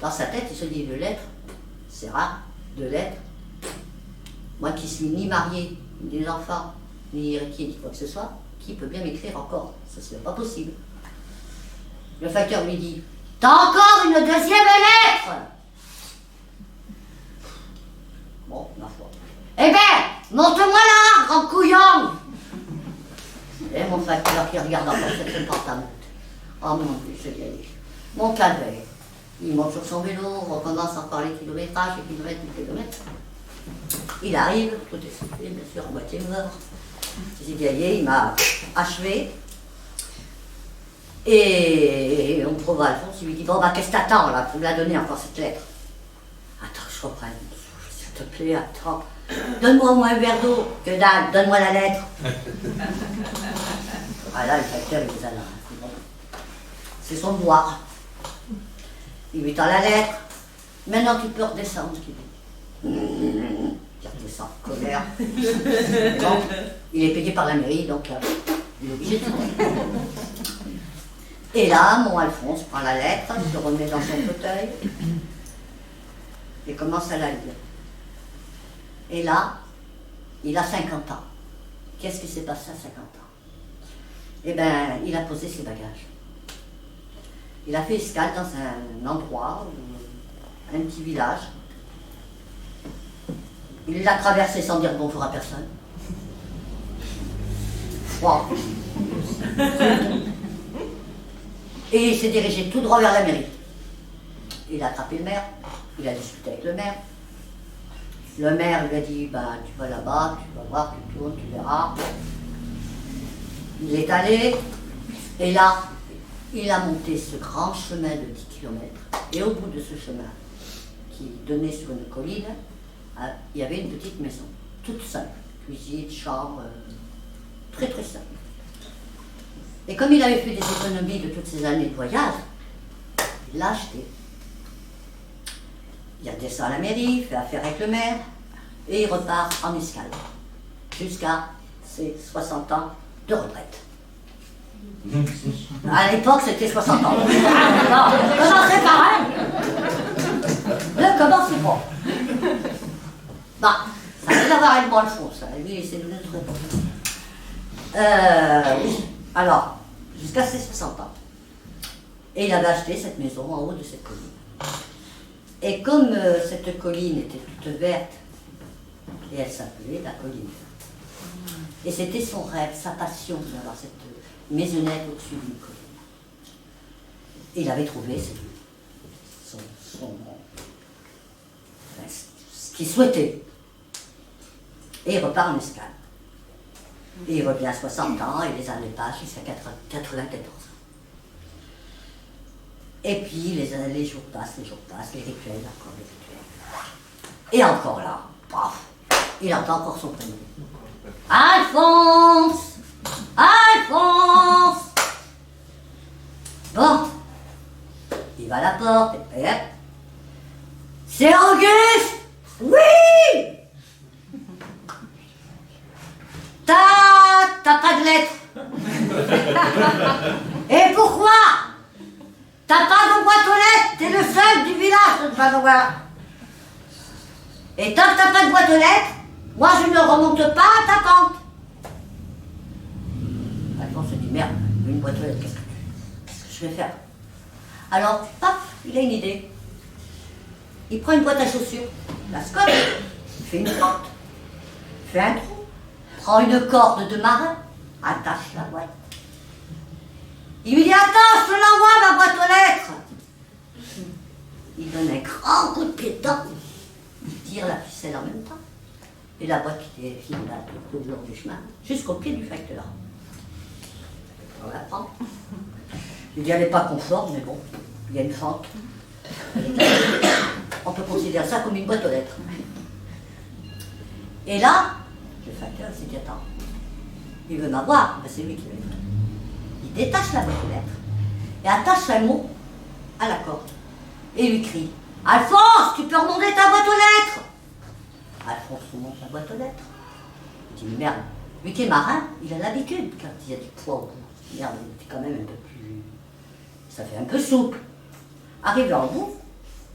S9: Dans sa tête, il se dit 2 lettres. C'est rare, 2 lettres. Moi qui suis ni marié, ni des enfants, ni héritier, ni quoi que ce soit, qui peut bien m'écrire encore? Ça ne serait pas possible. Le facteur lui dit, t'as encore une 2e lettre? Bon, ma foi. Eh bien, montre-moi là, grand couillon! Et mon facteur qui regarde encore cette porte-à-monte. Oh mon Dieu, c'est bien. Mon calvaire. Il monte sur son vélo, recommence encore les kilométrages, les kilomètres. Il arrive, tout est soufflé, bien sûr, à moitié mort. C'est Gaillet, il m'a achevé. Et on trouve Alphonse, il lui dit, bon bah qu'est-ce que t'attends là pour me la donner encore cette lettre? Attends, je reprenne, s'il te plaît, attends. Donne-moi au moins un verre d'eau, que dalle, donne-moi la lettre. Ah là, le facteur, il vous a là. C'est son devoir. Il lui tend la lettre. Maintenant, tu peux redescendre, qu'il dit. Il redescend, colère. Bon, il est payé par la mairie, donc il est obligé de descendre. Et là, mon Alphonse prend la lettre, il se remet dans son fauteuil et commence à la lire. Et là, il a 50 ans. Qu'est-ce qui s'est passé à 50 ans? Eh bien, il a posé ses bagages. Il a fait escale dans un endroit, un petit village. Il l'a traversé sans dire bonjour à personne. Froid. Et il s'est dirigé tout droit vers la mairie. Il a attrapé le maire, il a discuté avec le maire. Le maire lui a dit, ben, tu vas là-bas, tu vas voir, tu tournes, tu verras. Il est allé, et là, il a monté ce grand chemin de 10 km. Et au bout de ce chemin, qui donnait sur une colline, il y avait une petite maison, toute simple. Cuisine, chambre, très très simple. Et comme il avait fait des économies de toutes ces années de voyage, il l'a acheté. Il redescend à la mairie, fait affaire avec le maire, et il repart en escale, jusqu'à ses 60 ans de retraite. À l'époque, c'était 60 ans. Commencez par un. Ne commencez pas. Bah, ça n'a rien à voir avec moi, Alphonse. Lui, c'est une autre époque. Oui. Alors, jusqu'à ses 60 ans. Et il avait acheté cette maison en haut de cette colline. Et comme cette colline était toute verte, et elle s'appelait la colline verte. Et c'était son rêve, sa passion d'avoir cette maisonnette au-dessus d'une colline. Et il avait trouvé ce qu'il souhaitait. Et il repart en escale. Et il revient à 60 ans et les années passent jusqu'à 94 ans. Et puis les jours passent, les rituels, encore les rituels. Et encore là, paf, il entend encore son prénom. Alphonse! Alphonse! Bon, il va à la porte et hop. C'est Auguste! Oui! T'as pas de lettre. Et pourquoi? T'as pas de boîte aux lettres, t'es le seul du village de ne pas en avoir. Et tant que t'as pas de boîte aux lettres, moi je ne remonte pas à ta pente. Alphonse se dit merde, une boîte aux lettres, qu'est-ce que je vais faire? Alors, paf, il a une idée. Il prend une boîte à chaussures, la scotche, il fait une porte, fait un trou, prend une corde de marin, attache la boîte. Il lui dit attends, je te l'envoie ma boîte aux lettres. Il donne un grand coup de pied dedans, il tire la ficelle en même temps, et la boîte qui est là tout le long du chemin, jusqu'au pied du facteur. On la prend. Il dit elle n'est pas conforme, mais bon, il y a une fente. On peut considérer ça comme une boîte aux lettres. Et là, le facteur s'est dit attends, il veut m'avoir, ben c'est lui qui l'a fait. Il détache la boîte aux lettres et attache un mot à la corde et lui crie Alphonse, tu peux remonter ta boîte aux lettres. Alphonse remonte la boîte aux lettres. Il dit mais merde, lui qui est marin, il a l'habitude quand il y a du poids au bout. Merde, il était quand même un peu plus. Ça fait un peu souple. Arrivé en bout,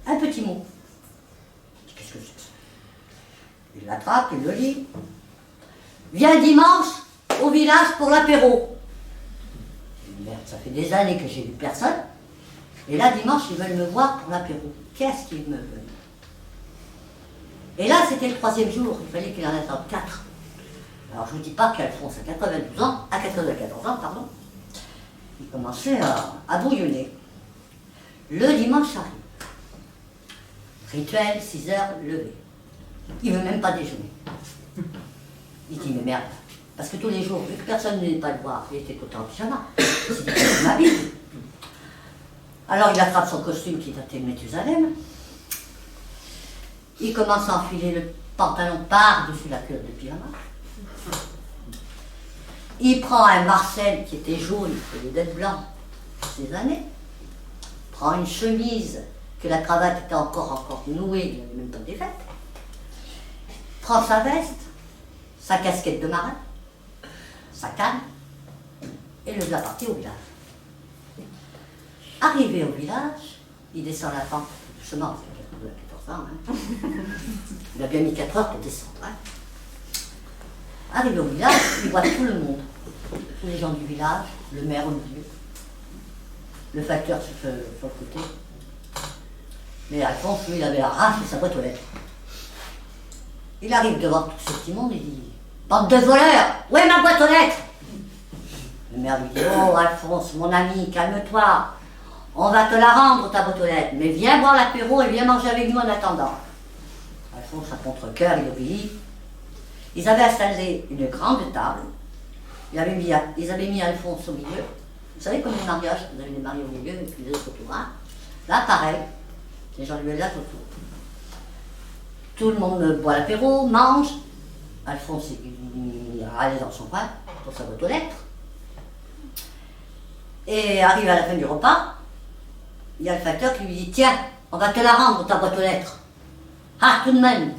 S9: un petit mot. Qu'est-ce que c'est que ça? Il l'attrape, il le lit. Viens dimanche au village pour l'apéro. Merde, ça fait des années que j'ai vu personne. Et là, dimanche, ils veulent me voir pour l'apéro. Qu'est-ce qu'ils me veulent? Et là, c'était le 3e jour. Il fallait qu'il en attende 4. Alors, je ne vous dis pas qu'Alphonse, à 92 ans, à 94 ans, pardon, il commençait à bouillonner. Le dimanche arrive. Rituel, 6 heures, levé. Il ne veut même pas déjeuner. Il dit, mais merde. Parce que tous les jours, vu que personne ne venait pas le voir, il était tout en pyjama. C'est ma vie. Alors il attrape son costume qui datait de Méthusalem. Il commence à enfiler le pantalon par-dessus la culotte de pyjama. Il prend un Marcel qui était jaune, au lieu d'être blanc, ces années. Prend une chemise que la cravate était encore nouée, il n'avait même pas défaite. Prend sa veste, sa casquette de marin, sa canne, et le voilà parti au village. Arrivé au village, il descend la pente, doucement, parce qu'il a 14 ans, hein. Il a bien mis 4 heures pour descendre. Hein. Arrivé au village, il voit tout le monde, tous les gens du village, le maire au milieu, le facteur sur le côté. Mais Alphonse, lui, il avait arraché sa boîte aux lettres. Il arrive devant tout ce petit monde et dit « Bande de voleurs, où est ma boîte aux lettres ?» Le maire lui dit « Oh Alphonse, mon ami, calme-toi. On va te la rendre, ta boîte aux lettres, mais viens boire l'apéro et viens manger avec nous en attendant. » Alphonse, à contre-cœur, il obéit. Ils avaient installé une grande table. Ils avaient mis Alphonse au milieu. Vous savez, comme les mariages, vous avez les mariés au milieu et puis les autres autour. Hein. Là, pareil, les gens lui là autour. Tout le monde boit l'apéro, mange. Alphonse, il est allé dans son coin pour sa boîte aux lettres. Et arrive à la fin du repas, il y a le facteur qui lui dit « Tiens, on va te la rendre, ta boîte aux lettres. » Ah, tout de même.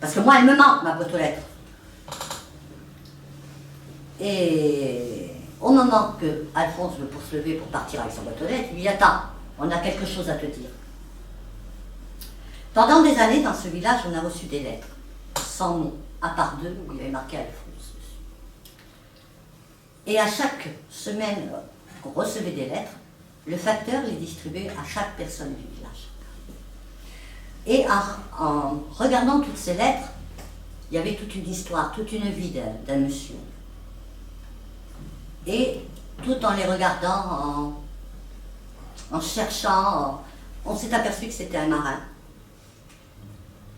S9: Parce que moi, elle me manque, ma boîte aux lettres. Et au moment que Alphonse veut pour se lever pour partir avec sa boîte aux lettres, il lui dit, attends, on a quelque chose à te dire. Pendant des années, dans ce village, on a reçu des lettres, sans nom, à part deux, où il y avait marqué Alphonse dessus. Et à chaque semaine qu'on recevait des lettres, le facteur les distribuait à chaque personne du village. Et en regardant toutes ces lettres, il y avait toute une histoire, toute une vie d'un monsieur. Et tout en les regardant, en cherchant, on s'est aperçu que c'était un marin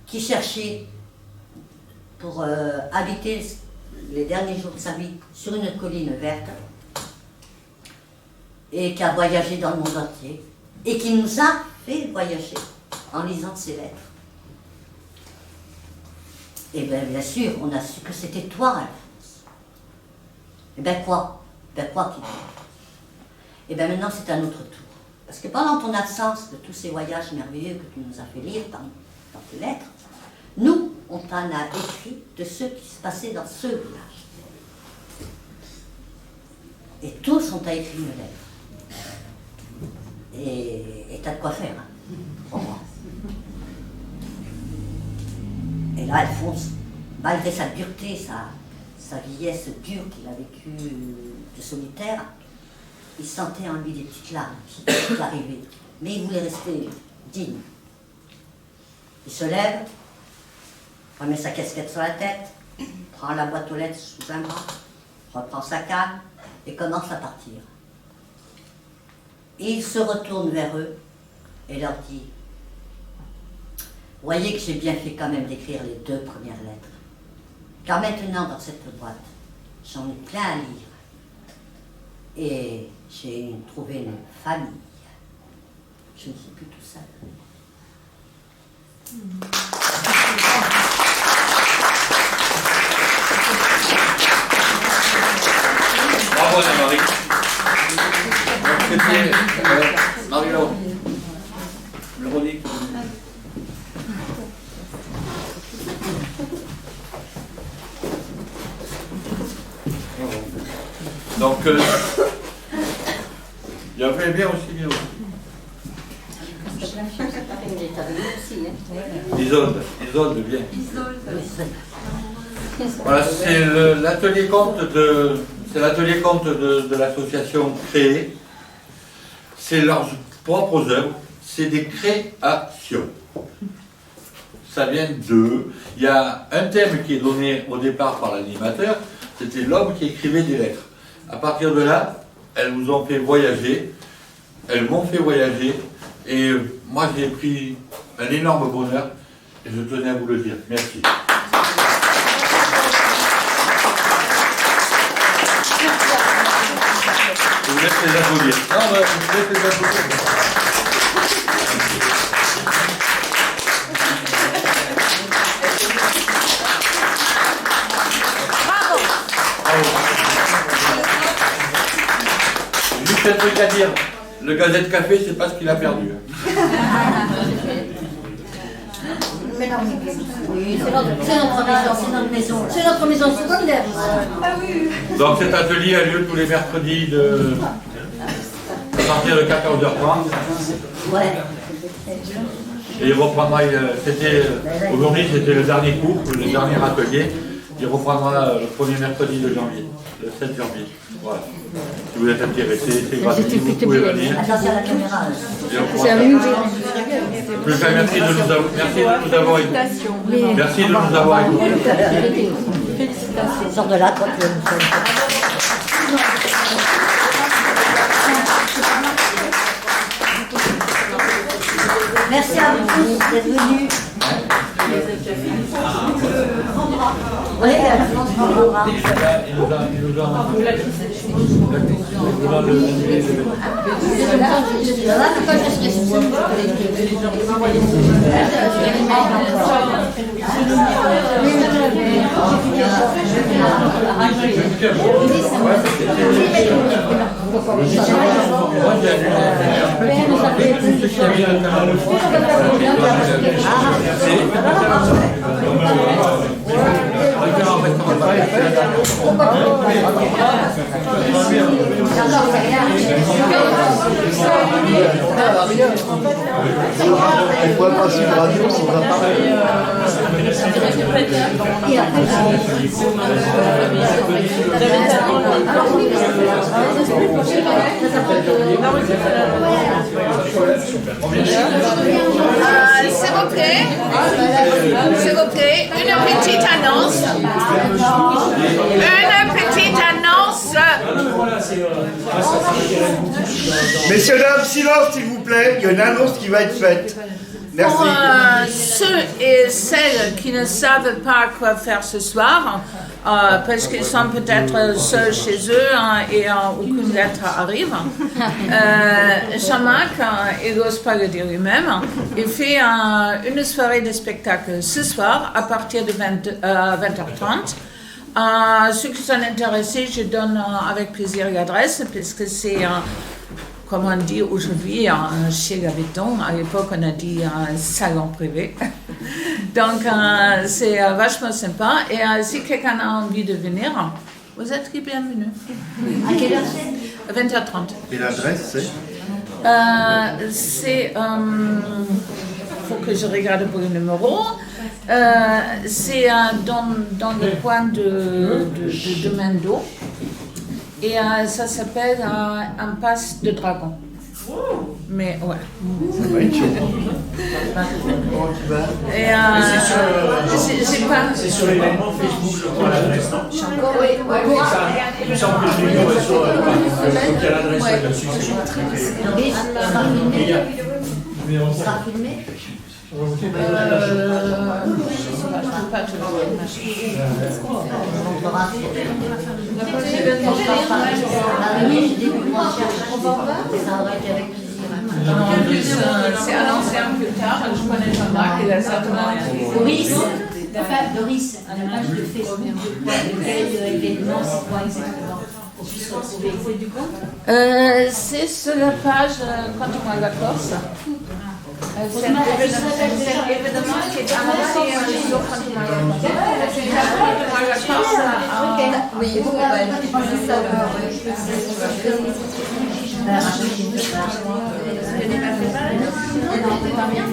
S9: qui cherchait pour habiter les derniers jours de sa vie sur une colline verte et qui a voyagé dans le monde entier et qui nous a fait voyager en lisant ses lettres. Et bien sûr, on a su que c'était toi, Alphonse. Et bien quoi? Ben quoi qu'il dit. Et bien maintenant c'est à notre tour. Parce que pendant ton absence de tous ces voyages merveilleux que tu nous as fait lire dans tes lettres, nous, on t'en a écrit de ce qui se passait dans ce village. Et tous, on t'a écrit une lettre. Et t'as de quoi faire, hein, pour moi. Et là, Alphonse, malgré sa dureté, sa vieillesse dure qu'il a vécue de solitaire, il sentait en lui des petites larmes qui arrivaient. Mais il voulait rester digne. Il se lève, remet sa casquette sur la tête, prend la boîte aux lettres sous un bras, reprend sa canne et commence à partir. Et il se retourne vers eux et leur dit « Voyez que j'ai bien fait quand même d'écrire les 2 premières lettres. Car maintenant, dans cette boîte, j'en ai plein à lire. Et j'ai trouvé une famille. Je ne suis plus tout seul. »
S4: Bravo Anna-Marie. Marie-Laure. Véronique. Donc, il y avait bien aussi bien. Isolde, bien. Voilà, c'est l'atelier compte de l'association créée. C'est leurs propres œuvres, c'est des créations. Ça vient d'eux. Il y a un thème qui est donné au départ par l'animateur, c'était l'homme qui écrivait des lettres. À partir de là, elles nous ont fait voyager, elles m'ont fait voyager, et moi j'ai pris un énorme bonheur, et je tenais à vous le dire. Merci. Je vous laisse les applaudir. Non, je vous laisse les applaudir. Juste un truc à dire, le Gazette Café, c'est pas ce qu'il a perdu.
S9: Mais non, oui, c'est notre maison, c'est notre maison secondaire.
S4: Donc cet atelier a lieu tous les mercredis à partir de 14h30.
S9: Ouais.
S4: Et il reprendra, aujourd'hui c'était le dernier cours, le dernier atelier. Il reprendra le premier mercredi de janvier, le 7 janvier. Voilà. Si vous êtes intéressé, c'est gratuit, vous pouvez venir.
S9: Attention à la caméra.
S5: C'est amusant.
S4: Je veux faire merci de nous avoir écoutés. Merci de nous avoir écoutés.
S9: Félicitations. Sors de là, toi, tu Merci à vous tous d'être venus. Oui, la France prendra.
S10: On pourrait passer une radio sans appareil.
S11: S'il vous plaît, une petite annonce. Une petite annonce.
S10: Messieurs, dames, silence s'il vous plaît, il y a une annonce qui va être faite. Merci.
S11: Pour ceux et celles qui ne savent pas quoi faire ce soir, parce qu'ils sont peut-être seuls chez eux et aucune lettre arrive, Jean-Marc, il n'ose pas le dire lui-même, il fait une soirée de spectacle ce soir à partir de 20h30. Ceux qui sont intéressés, je donne avec plaisir l'adresse, puisque c'est, comme on dit aujourd'hui, chez la Béton. À l'époque, on a dit salon privé. Donc, c'est vachement sympa. Et si quelqu'un a envie de venir, vous êtes les bienvenus.
S9: À quelle heure c'est?
S11: 20h30.
S10: Et l'adresse, c'est
S11: c'est... faut que je regarde pour le numéro. C'est dans le coin de Mendo. Et ça s'appelle Impasse de Dragon. Mais ouais.
S10: Ça va être chaud.
S11: Et j'ai pas.
S12: C'est sur l'événement Facebook, je crois, l'adresse, non?
S11: Oui,
S12: Il me semble que je l'ai vu qu'il y a l'adresse là-dessus.
S9: Il sera filmé.
S11: En plus, c'est annoncé un peu tard, je connais Jean-Marc, il a certainement
S2: Doris, Doris, à la page de Facebook, quel événement, c'est quoi exactement? Qu'on puisse retrouver.
S11: c'est sur la page Quand on a la Corse. C'est un événement qui est annoncé un jour quand on a la Corse.
S7: Oui,
S9: Ah, bien.